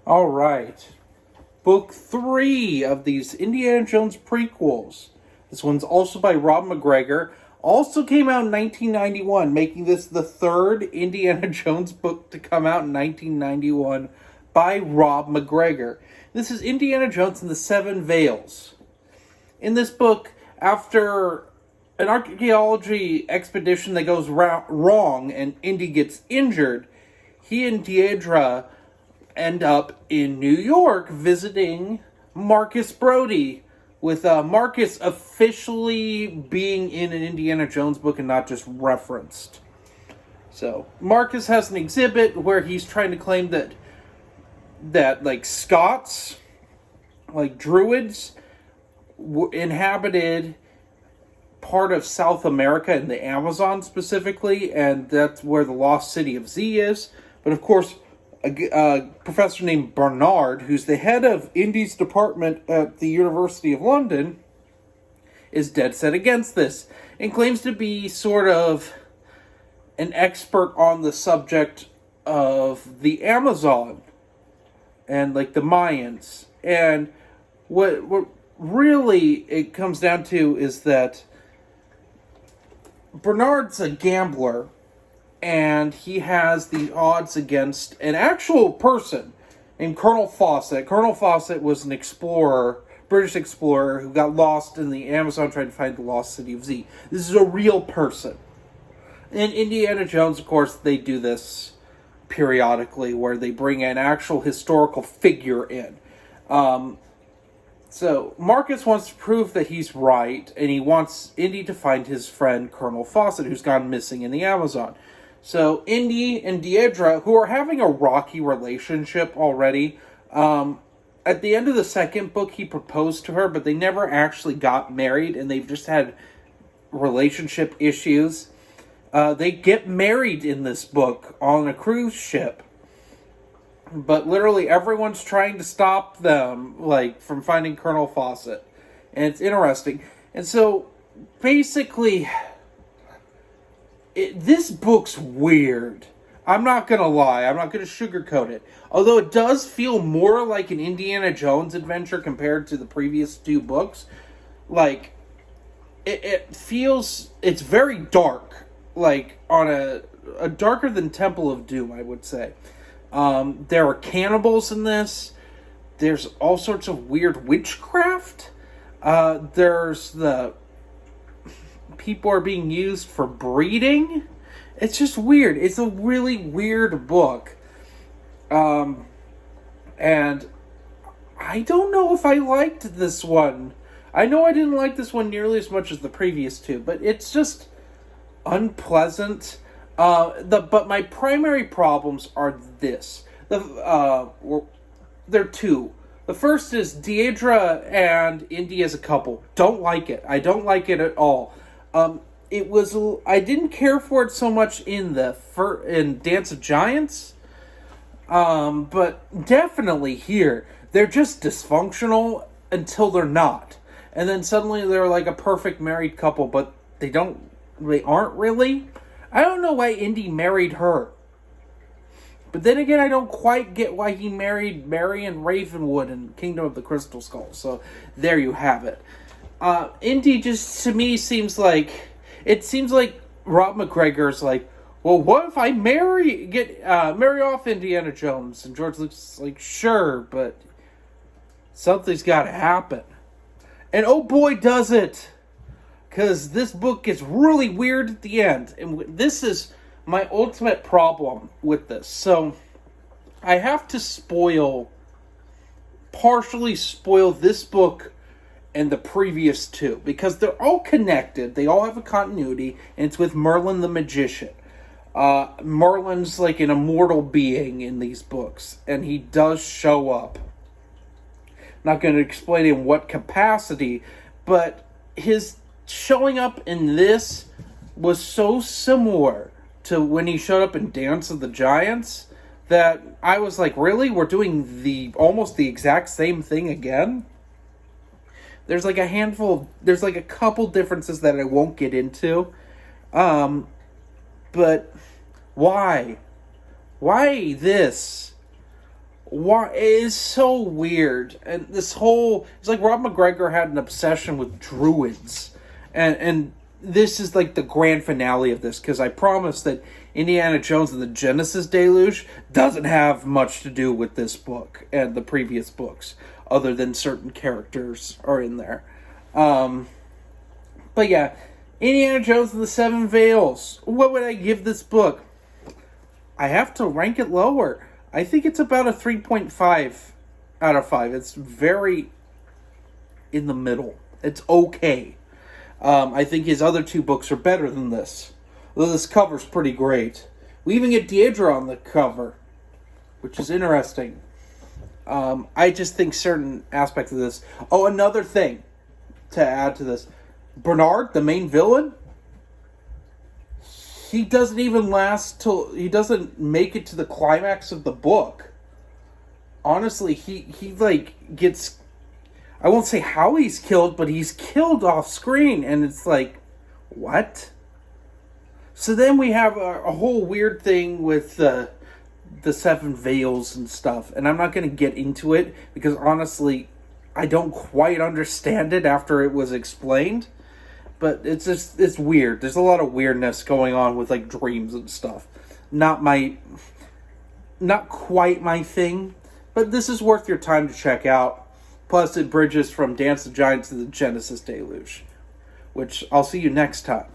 All right. Book 3 of these Indiana Jones prequels. This one's also by Rob McGregor. Also came out in 1991, making this the third Indiana Jones book to come out in 1991 by Rob McGregor. This is Indiana Jones and the Seven Veils. In this book, after an archaeology expedition that goes wrong and Indy gets injured, he and Deidre end up in New York visiting Marcus Brody, with Marcus officially being in an Indiana Jones book and not just referenced. So Marcus has an exhibit where he's trying to claim that like Scots, like druids, inhabited part of South America and the Amazon specifically, and that's where the lost city of Z is. But of course, a professor named Bernard, who's the head of Indy's department at the University of London, is dead set against this and claims to be sort of an expert on the subject of the Amazon and like the Mayans. And what really it comes down to is that Bernard's a gambler, and he has the odds against an actual person named Colonel Fawcett. Colonel Fawcett was an explorer, British explorer, who got lost in the Amazon trying to find the lost city of Z. This is a real person. In Indiana Jones, of course, they do this periodically, where they bring an actual historical figure in. So Marcus wants to prove that he's right, and he wants Indy to find his friend Colonel Fawcett, who's gone missing in the Amazon. So Indy and Deidre, who are having a rocky relationship already, at the end of the second book, he proposed to her, but they never actually got married, and they've just had relationship issues. They get married in this book on a cruise ship, but literally everyone's trying to stop them, like, from finding Colonel Fawcett, and it's interesting. And so, basically, this book's weird. I'm not gonna lie. I'm not gonna sugarcoat it. Although it does feel more like an Indiana Jones adventure compared to the previous two books. Like, it feels... It's very dark. Like, on a darker than Temple of Doom, I would say. There are cannibals in this. There's all sorts of weird witchcraft. There's the... People are being used for breeding. It's just weird. It's a really weird book. And I don't know if I liked this one. I know I didn't like this one nearly as much as the previous two, but it's just unpleasant. But my primary problems are this. There are two. The first is Deidre and Indy as a couple. Don't like it. I don't like it at all. I didn't care for it so much in Dance of Giants, but definitely here. They're just dysfunctional until they're not. And then suddenly they're like a perfect married couple, but they aren't really. I don't know why Indy married her. But then again, I don't quite get why he married Marion Ravenwood in Kingdom of the Crystal Skull. So there you have it. Indy just, to me, seems like Rob McGregor's like, well, what if I marry off Indiana Jones? And George Lucas is like, sure, but something's got to happen. And oh boy, does it. Because this book gets really weird at the end. And this is my ultimate problem with this. So, I have to partially spoil this book and the previous two, because they're all connected. They all have a continuity, and it's with Merlin the Magician. Merlin's like an immortal being in these books, and he does show up. Not going to explain in what capacity, but his showing up in this was so similar to when he showed up in Dance of the Giants that I was like, really? We're doing almost the exact same thing again? There's like a couple differences that I won't get into. But why? Why this? Why it is so weird, and this whole it's like Rob McGregor had an obsession with druids, and this is like the grand finale of this, because I promise that Indiana Jones and the Genesis Deluge doesn't have much to do with this book and the previous books, other than certain characters are in there. But yeah, Indiana Jones and the Seven Veils. What would I give this book? I have to rank it lower. I think it's about a 3.5 out of 5. It's very in the middle. It's okay. I think his other two books are better than this. Though this cover's pretty great. We even get Deirdre on the cover, which is interesting. I just think certain aspects of this... Oh, another thing to add to this. Bernard, the main villain, he doesn't even last till... He doesn't make it to the climax of the book. Honestly, he like, gets... I won't say how he's killed, but he's killed off screen, and it's like, what? So then we have a whole weird thing with the Seven Veils and stuff, and I'm not going to get into it, because honestly, I don't quite understand it after it was explained. But it's weird. There's a lot of weirdness going on with like dreams and stuff. Not quite my thing, but this is worth your time to check out. Plus, it bridges from Dance of Giants to the Genesis Deluge, which I'll see you next time.